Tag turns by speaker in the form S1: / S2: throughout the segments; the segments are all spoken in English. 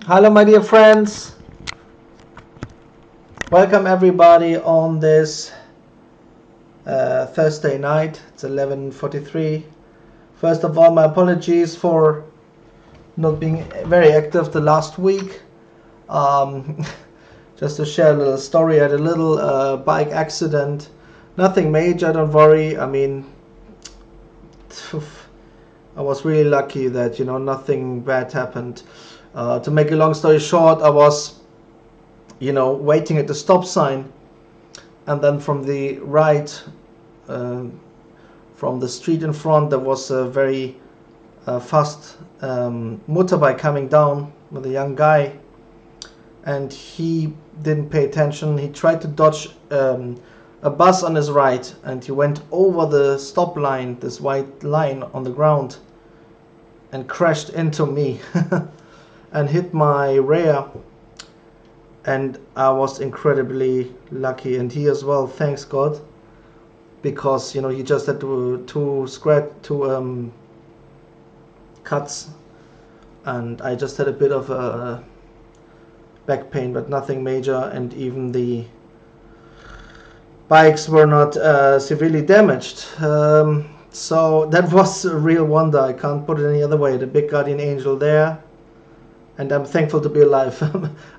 S1: Hello, my dear friends. Welcome everybody on this Thursday night. It's 11:43. First of all, my apologies for not being very active the last week. Just to share a little story, I had a little bike accident. Nothing major, don't worry. I mean, I was really lucky that nothing bad happened. To make a long story short, I was waiting at the stop sign, and then from the right, from the street in front, there was a very fast motorbike coming down with a young guy, and he didn't pay attention. He tried to dodge a bus on his right, and he went over the stop line, this white line on the ground, and crashed into me and hit my rear. And I was incredibly lucky, and he as well, thanks God, because he just had two cuts, and I just had a bit of a back pain, but nothing major, and even the bikes were not severely damaged. So that was a real wonder. I can't put it any other way. The big guardian angel there, and I'm thankful to be alive.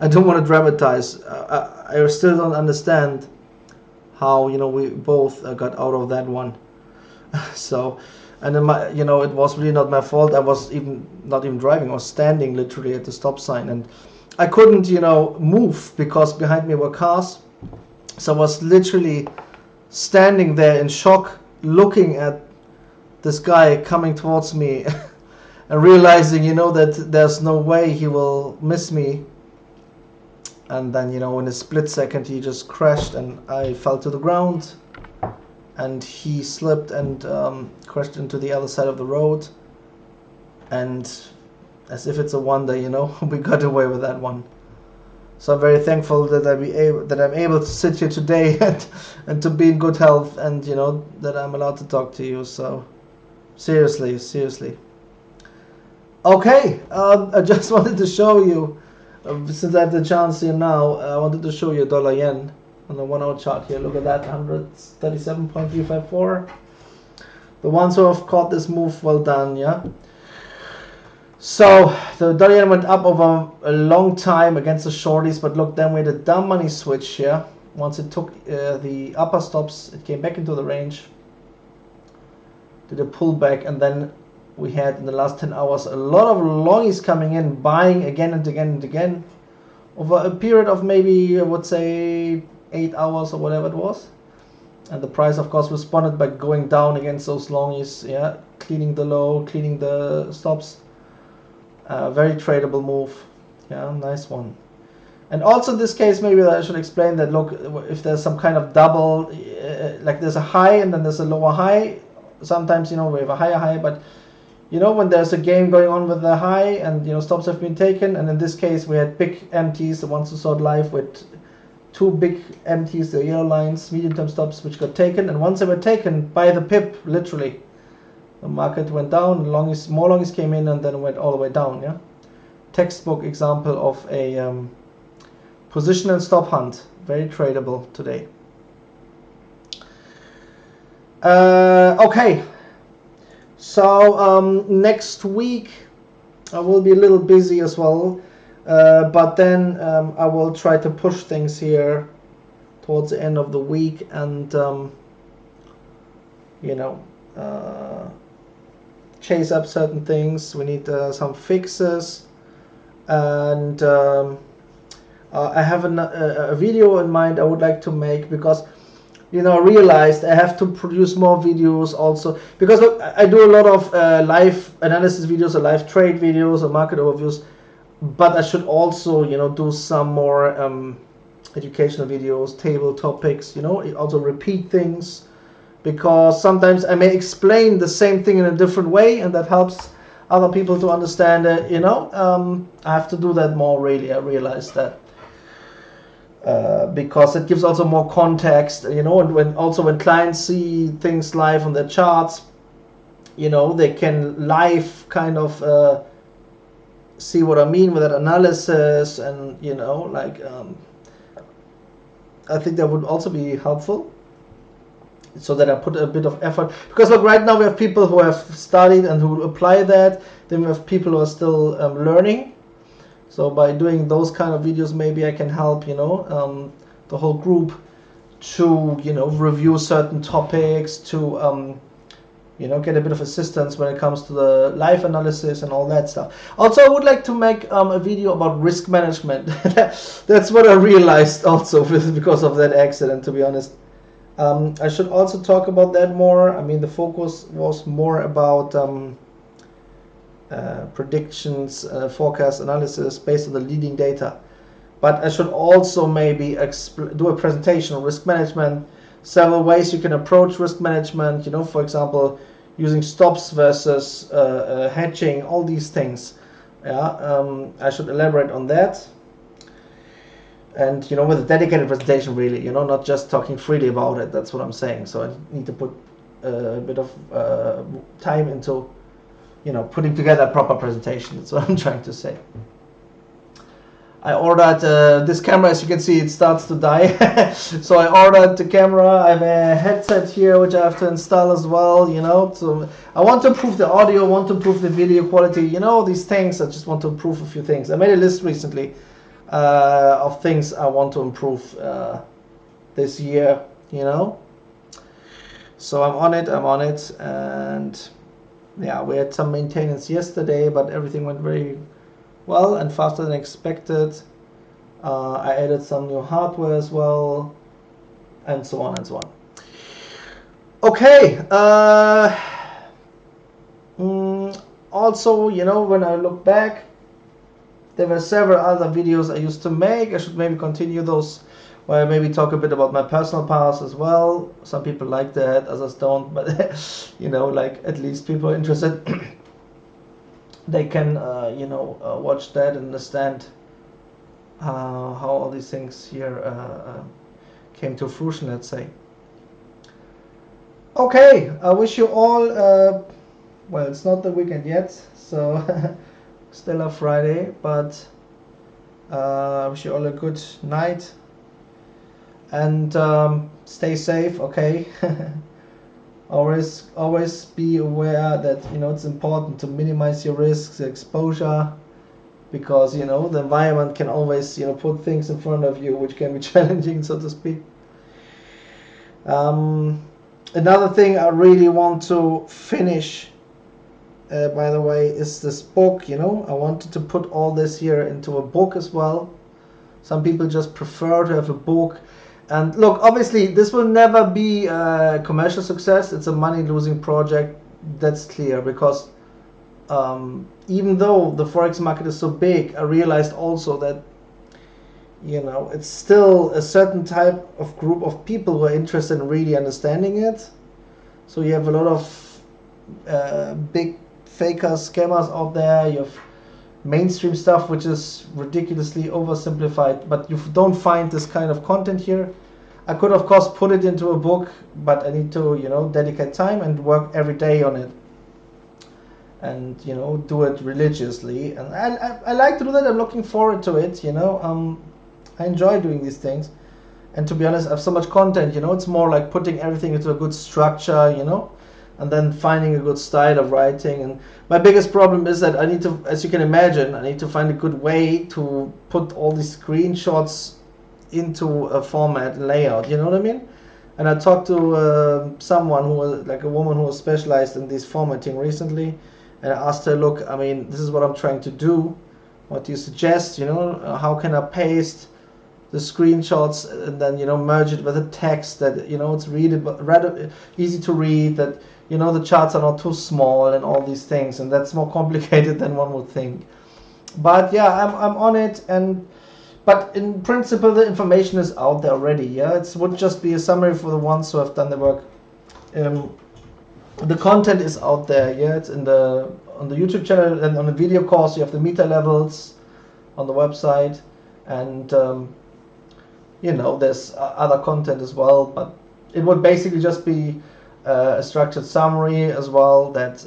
S1: I don't want to dramatize. I still don't understand how we both got out of that one. So, and then it was really not my fault. I was not even driving. I was standing literally at the stop sign, and I couldn't move because behind me were cars. So I was literally standing there in shock, looking at this guy coming towards me and realizing that there's no way he will miss me. And then in a split second he just crashed, and I fell to the ground, and he slipped and crashed into the other side of the road. And as if it's a wonder, we got away with that one. So I'm very thankful that I'm able to sit here today and to be in good health, and that I'm allowed to talk to you. So seriously. Okay, I just wanted to show you, since I have the chance here now, I wanted to show you dollar yen on the 1 hour chart here. Look at that, 137.354. The ones who have caught this move, well done, yeah. So the dollar yen went up over a long time against the shorties, but look, then we had a dumb money switch here. Once it took the upper stops, it came back into the range, did a pullback, and then we had in the last 10 hours a lot of longies coming in, buying again and again and again over a period of maybe, I would say, 8 hours or whatever it was. And the price, of course, responded by going down against those longies, yeah, cleaning the low, cleaning the stops. Very tradable move, yeah, nice one. And also in this case, maybe I should explain that, look, if there's some kind of double, like there's a high and then there's a lower high, sometimes we have a higher high, but when there's a game going on with the high and stops have been taken, and in this case we had big empties, the ones who saw it live, with two big empties, the yellow lines, medium term stops, which got taken, and once they were taken by the pip, literally, the market went down, more longies came in, and then it went all the way down, yeah. Textbook example of a position and stop hunt, very tradable today. Okay. So next week I will be a little busy as well, but then I will try to push things here towards the end of the week, and chase up certain things. We need some fixes, and I have a video in mind I would like to make, because I realized I have to produce more videos also, because look, I do a lot of live analysis videos, or live trade videos, or market overviews, but I should also do some more educational videos, table topics, also repeat things, because sometimes I may explain the same thing in a different way, and that helps other people to understand it. I have to do that more, really. I realize that. Because it gives also more context, and when clients see things live on their charts, they can live kind of see what I mean with that analysis, and you know, like I think that would also be helpful, so that I put a bit of effort. Because look, right now we have people who have studied and who apply that. Then we have people who are still learning. So by doing those kind of videos, maybe I can help, you know, the whole group to, you know, review certain topics, to you know, get a bit of assistance when it comes to the live analysis and all that stuff. Also, I would like to make a video about risk management. That's what I realized also because of that accident, to be honest. I should also talk about that more. I mean, the focus was more about predictions, forecast analysis based on the leading data. But I should also maybe do a presentation on risk management, several ways you can approach risk management, you know, for example, using stops versus hedging, all these things. Yeah, I should elaborate on that. And, you know, with a dedicated presentation, really, you know, not just talking freely about it. That's what I'm saying. So I need to put a bit of time into, you know, putting together a proper presentation. That's what I'm trying to say. I ordered this camera. As you can see, it starts to die. So I ordered the camera. I have a headset here which I have to install as well, you know. So I want to improve the audio, want to improve the video quality, you know, these things. I just want to improve a few things. I made a list recently of things I want to improve this year, you know. So I'm on it, and yeah, we had some maintenance yesterday, but everything went very well and faster than expected. I added some new hardware as well, and so on and so on. Okay. Also, you know, when I look back, there were several other videos I used to make. I should maybe continue those, where I maybe talk a bit about my personal past as well. Some people like that, others don't, but you know, like, at least people are interested. They can, you know, watch that and understand how all these things here came to fruition, let's say. Okay, I wish you all, well, it's not the weekend yet, so still a Friday, but I wish you all a good night, and stay safe, okay? Always be aware that, you know, it's important to minimize your risks, exposure, because, you know, the environment can always, you know, put things in front of you which can be challenging, so to speak. Another thing I really want to finish, by the way, is this book. You know, I wanted to put all this here into a book as well. Some people just prefer to have a book. And look, obviously, this will never be a commercial success. It's a money-losing project. That's clear, because even though the Forex market is so big, I realized also that, you know, it's still a certain type of group of people who are interested in really understanding it. So you have a lot of big fakers, scammers out there. You have mainstream stuff which is ridiculously oversimplified, but you don't find this kind of content here. I could, of course, put it into a book, but I need to, you know, dedicate time and work every day on it, and, you know, do it religiously. And I like to do that. I'm looking forward to it, you know. I enjoy doing these things, and to be honest, I have so much content, you know. It's more like putting everything into a good structure, you know, and then finding a good style of writing. And my biggest problem is that I need to, as you can imagine, I need to find a good way to put all these screenshots into a format and layout, you know what I mean? And I talked to someone who was, like, a woman who was specialized in this formatting recently, and I asked her, look, I mean, this is what I'm trying to do. What do you suggest? You know, how can I paste the screenshots and then, you know, merge it with a text that, you know, it's readable, rather easy to read, that, you know, the charts are not too small and all these things, and that's more complicated than one would think. But yeah, I'm on it, and but in principle the information is out there already. Yeah, it would just be a summary for the ones who have done the work. The content is out there. Yeah, it's in the on the YouTube channel, and on the video course you have the meta levels on the website, and you know, there's other content as well, but it would basically just be a structured summary as well, that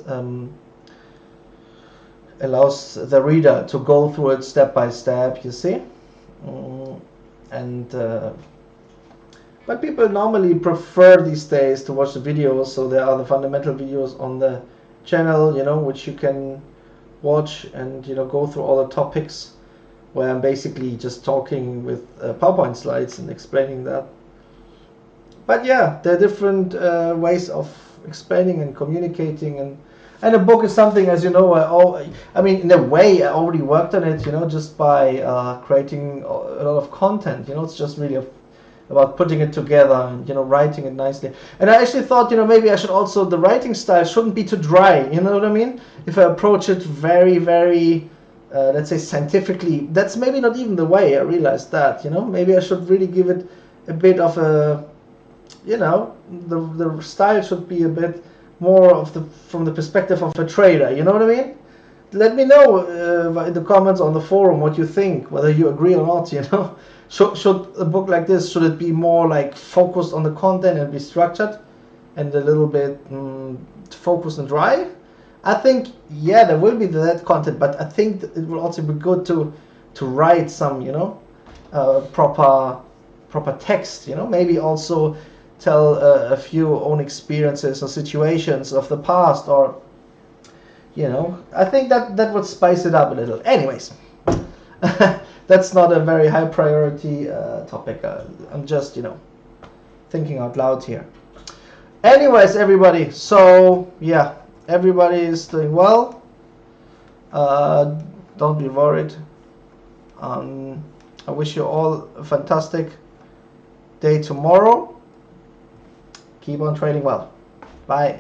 S1: allows the reader to go through it step by step, you see. And but people normally prefer these days to watch the videos, so there are the fundamental videos on the channel, you know, which you can watch and, you know, go through all the topics, where I'm basically just talking with PowerPoint slides and explaining that. But yeah, there are different ways of explaining and communicating, and a book is something, as you know, I mean, in a way, I already worked on it, you know, just by creating a lot of content. You know, it's just really about putting it together and, you know, writing it nicely. And I actually thought, you know, maybe I should also, the writing style shouldn't be too dry. You know what I mean? If I approach it very, very, let's say, scientifically, that's maybe not even the way. I realized that, you know, maybe I should really give it a bit of a, you know, the style should be a bit more of from the perspective of a trader. You know what I mean? Let me know in the comments on the forum what you think, whether you agree or not. You know, should a book like this, should it be more like focused on the content and be structured, and a little bit focused and dry? I think, yeah, there will be that content, but I think it will also be good to write some, you know, proper text. You know, maybe also tell a few own experiences or situations of the past, or, you know, I think that would spice it up a little. Anyways, that's not a very high priority topic. I'm just, you know, thinking out loud here. Anyways, everybody, so yeah, everybody is doing well. Don't be worried. I wish you all a fantastic day tomorrow. Keep on trading well. Bye.